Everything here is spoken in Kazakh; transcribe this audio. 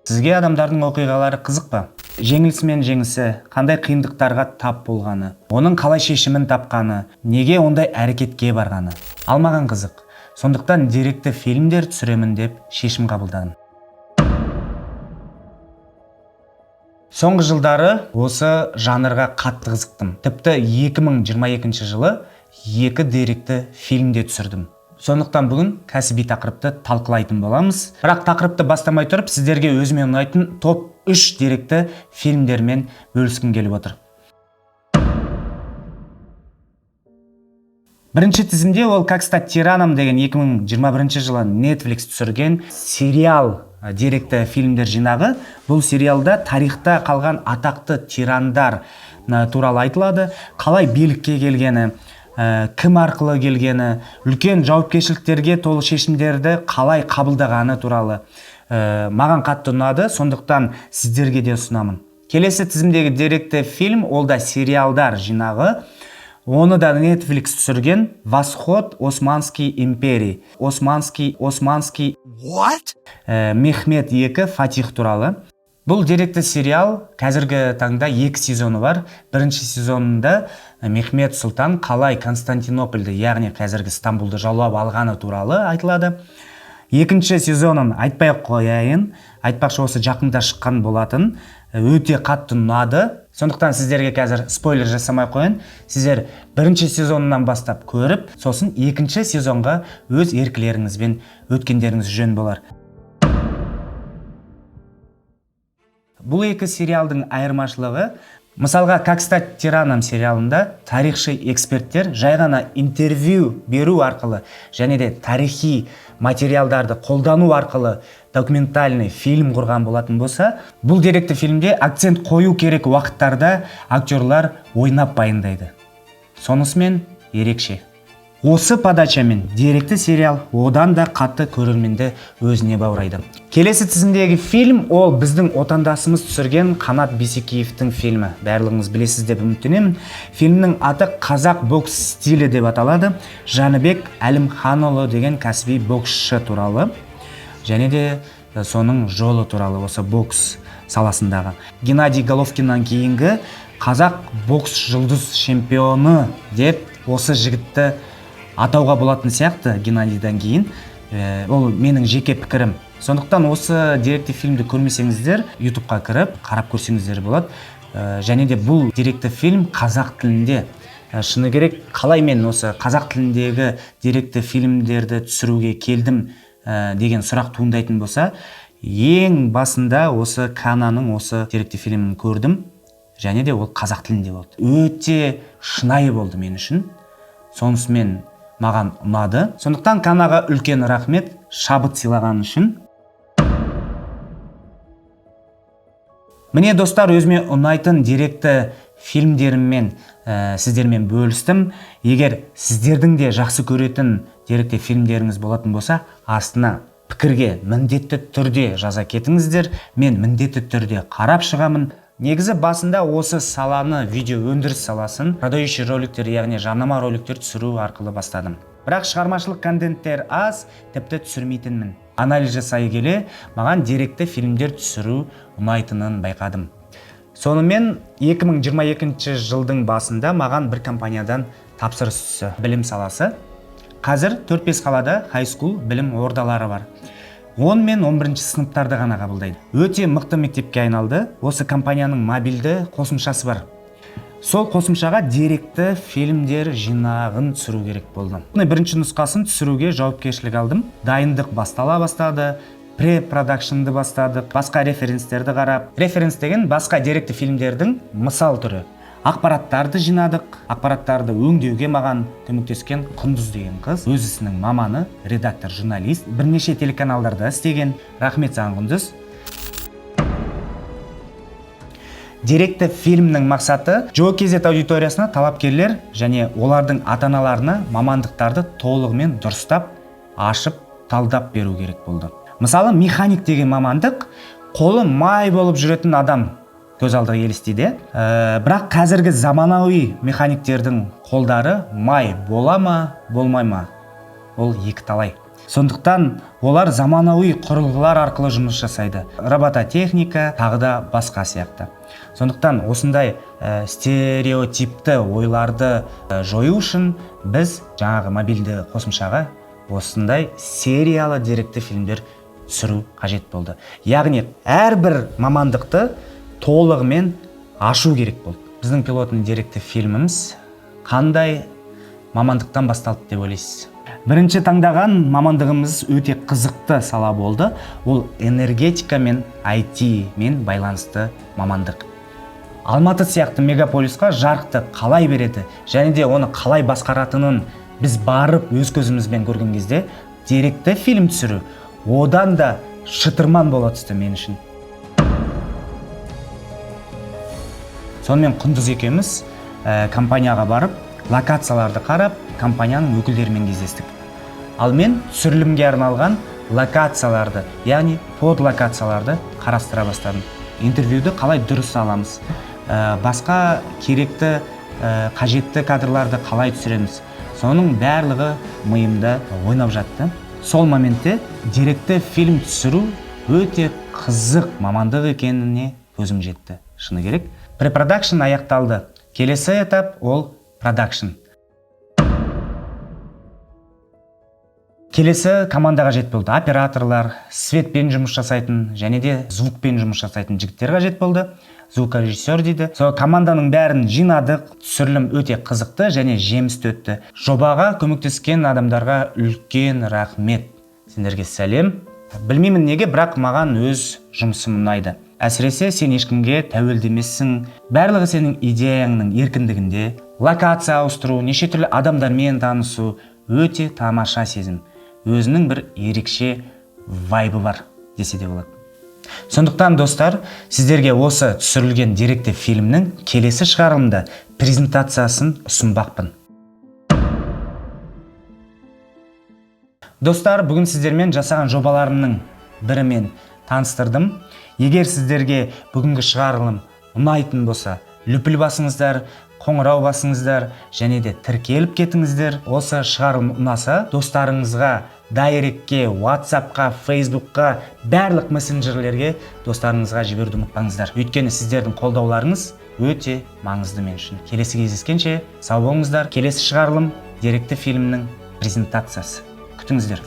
Сізге адамдардың оқиғалары қызық па? Жеңілісі мен жеңісі, қандай қиындықтарға тап болғаны, оның қалай шешімін тапқаны, неге ондай әрекетке барғаны. Ал маған қызық. Сондықтан деректі фильмдер түсіремін деп шешім қабылдадым. Соңғы жылдары осы жанрға қатты қызықтым. Тіпті 2022 жылы 2 деректі фильмде түсірдім. Сондықтан бүгін кәсіби тақырыпты талқылайтын боламыз. Бірақ тақырыпты бастамай тұрып, сіздерге өзіме ұнайтын топ 3 деректі фильмдермен бөліскім келіп отыр. Бірінші тізімде ол «Как стать тираном» деген 2021 жылы Netflix түсірген сериал деректі фильмдер жинағы. Бұл сериалда тарихта қалған атақты тирандар туралы айтылады. Қалай билікке келгені, кім арқылы келгені, үлкен жауапкершіліктерге толы шешімдерді қалай қабылдағаны туралы маған қатты ұнады, сондықтан сіздерге де ұсынамын. Келесі тізімдегі деректі фильм ол да сериалдар жинағы. Оны да Netflix түсірген «Восход Османской империи». Османский Мехмед II Фатих туралы. Бұл деректі сериал қазіргі таңда 2 сезоны бар. Бірінші сезонында Мехмед Сұлтан қалай Константинопольді, яғни қазіргі Стамбулды жаулап алғаны туралы айтылады. Екінші сезонын айтпай қояйын, айтпақшы осы жақында шыққан болатын, өте қатты ұнады. Сондықтан сіздерге қазір спойлер жасамай қойын. Сіздер бірінші сезонынан бастап көріп, сосын екінші сезонға өз еркілеріңізбен өткендеріңіз жөн болар. Бұл 2 сериалдың айырмашылығы, мысалға «Как стать тираном» сериалында тарихшы эксперттер жай ғана интервью беру арқылы және де тарихи материалдарды қолдану арқылы документальный фильм құрған болатын болса, бұл деректі фильмде акцент қою керек уақыттарда актерлар ойнап баяндайды. Сонысымен ерекше. Осы подачамен деректі сериал одан да қатты көрерменді өзіне баурайды. Келесі тізімдегі фильм ол біздің отандасымыз түсірген Қанат Бейсекеевтің фильмі. Барлығыңыз білесіз деп үміттенемін. Фильмнің аты «Қазақ бокс стилі» деп аталады. Жаныбек Әлімханұлы деген кәсіби боксшы туралы және де соның жолы туралы осы бокс саласындағы. Геннадий Головкиннан кейінгі қазақ бокс жұлдыз чемпионы деп осы жігітті атауға болатын сияқты Геннадийдан кейін. Ол менің жеке пікірім. Сондықтан осы деректі фильмді көрмесеңіздер, YouTube-қа кіріп, қарап көрсеңіздер болады. Және де бұл деректі фильм қазақ тілінде. Шыны керек, қалай мен осы қазақ тіліндегі деректі фильмдерді түсіруге келдім деген сұрақ туындайтын болса, ең басында осы Кананың осы деректі фильмін көрдім, және де ол қазақ тілінде болды. Өте шынайы болды мен үшін. Сонысымен маған ұнады. Сондықтан Канаға үлкен рахмет шабыт сыйлаған үшін. Міне достар, өзіме ұнайтын деректі фильмдеріммен сіздермен бөлістім. Егер сіздердің де жақсы көретін деректі фильмдеріңіз болатын болса, астына пікірге міндетті түрде жаза кетіңіздер. Мен міндетті түрде қарап шығамын. Негізі басында осы саланы, видео өндіріс саласын, продающий роликтер, яғни жарнама роликтер түсіру арқылы бастадым. Бірақ шығармашылық контенттер аз, тіпті түсірмейтінмін. Анализ жасай келе, маған деректі фильмдер түсіру ұнайтынын байқадым. Сонымен 2022 жылдың басында маған бір компаниядан тапсырыс түсті. Білім саласы. Қазір 4-5 қалада high school білім ордалары бар. 10 мен 11 сыныптарды ғана қабылдайды. Өте мықты мектепке айналды. Осы компанияның мобильді қосымшасы бар. Сол қосымшаға деректі фильмдер жинағын түсіру керек болды. Бірінші нұсқасын түсіруге жауапкершілік алдым. Дайындық бастала бастады. Pre-production'ды бастадық. Басқа референстерді қарап. Референс деген басқа деректі фильмдердің мысал түрі. Ақпараттарды жинадық. Ақпараттарды өңдеуге маған көмектескен Құндыз деген қыз. Өз ісінің маманы, редактор, журналист. Бірнеше телеканалдарда істеген. Рахмет саған, Құндыз. Деректі фильмнің мақсаты ЖО-КЗ аудиториясына талапкерлер және олардың ата-аналарына мамандықтарды толығымен дұрыстап, ашып, талдап беру керек болды. Мысалы, механик деген мамандық қолы май болып жүретін адам көз алдыға елестейді. Бірақ қазіргі заманауи механиктердің қолдары май бола ма, болмай ма? Ол екі талай. Сондықтан олар заманауи құрылғылар арқылы жұмыс жасайды. Робототехника, тағы да басқа сияқты. Сондықтан осындай стереотипті ойларды жою үшін біз жаңағы мобильді қосымшаға осындай сериялы деректі фильмдер түсіру қажет болды. Яғни әрбір мамандықты толығымен ашу керек болды. Біздің пилотный деректі фильміміз қандай мамандықтан басталды деп ойлайсыз? Бірінші таңдаған мамандығымыз өте қызықты сала болды. Ол энергетика мен IT мен байланысты мамандық. Алматы сияқты мегаполисқа жарықты қалай береді және де оны қалай басқаратынын біз барып өз көзімізбен көрген кезде деректі фильм түсіру одан да шытырман бола түсті мен үшін. Сонымен Құндыз екеуміз компанияға барып, локацияларды қарап, компанияның өкілдерімен кездестік. Ал мен түсірілімге арналған локацияларды, яғни подлокацияларды қарастыра бастадым. Интервьюді қалай дұрыс аламыз, басқа керекті, қажетті кадрларды қалай түсіреміз. Соның барлығы миымда ойнап жатты. Сол моментте деректі фильм түсіру өте қызық мамандық екеніне көзім жетті. Шыны керек. Препродакшн аяқталды. Келесі этап ол продакшн. Келесі командаға қажет болды. Операторлар, светпен жұмыс жасайтын және де звукпен жұмыс жасайтын жігіттер қажет болды. Звукорежиссер дейді. Сол команданың бәрін жинадық. Түсірілім өте қызықты және жемісті өтті. Жобаға көмектескен адамдарға үлкен рахмет. Сендерге сәлем. Білмеймін неге, бірақ маған өз жұмысым ұнайды. Әсіресе сен ешкімге тәуелді емессің. Барлығы сенің идеяңның еркіндігінде. Локация ауыстыру, неше түрлі адамдармен танысу өте тамаша сезім. Өзінің бір ерекше вайбы бар десе де болады. Сондықтан достар, сіздерге осы түсірілген деректі фильмнің келесі шығарылымда презентациясын ұсынбақпын. Достар, бүгін сіздермен жасаған жобаларымның бірімен таныстырдым. Егер сіздерге бүгінгі шығарылым ұнайтын болса, лүпіл басыңыздар, қоңырау басыңыздар және де тіркеліп кетіңіздер. Осы шығарылым ұнаса, достарыңызға, дайректке, WhatsAppқа, Facebookқа, барлық мессенджерлерге достарыңызға жіберуді ұмытпаңыздар. Өйткені сіздердің қолдауларыңыз өте маңызды мен үшін. Келесі кездескенше сау болыңыздар. Келесі шығарылым деректі фильмнің презентациясы. Күтіңіздер.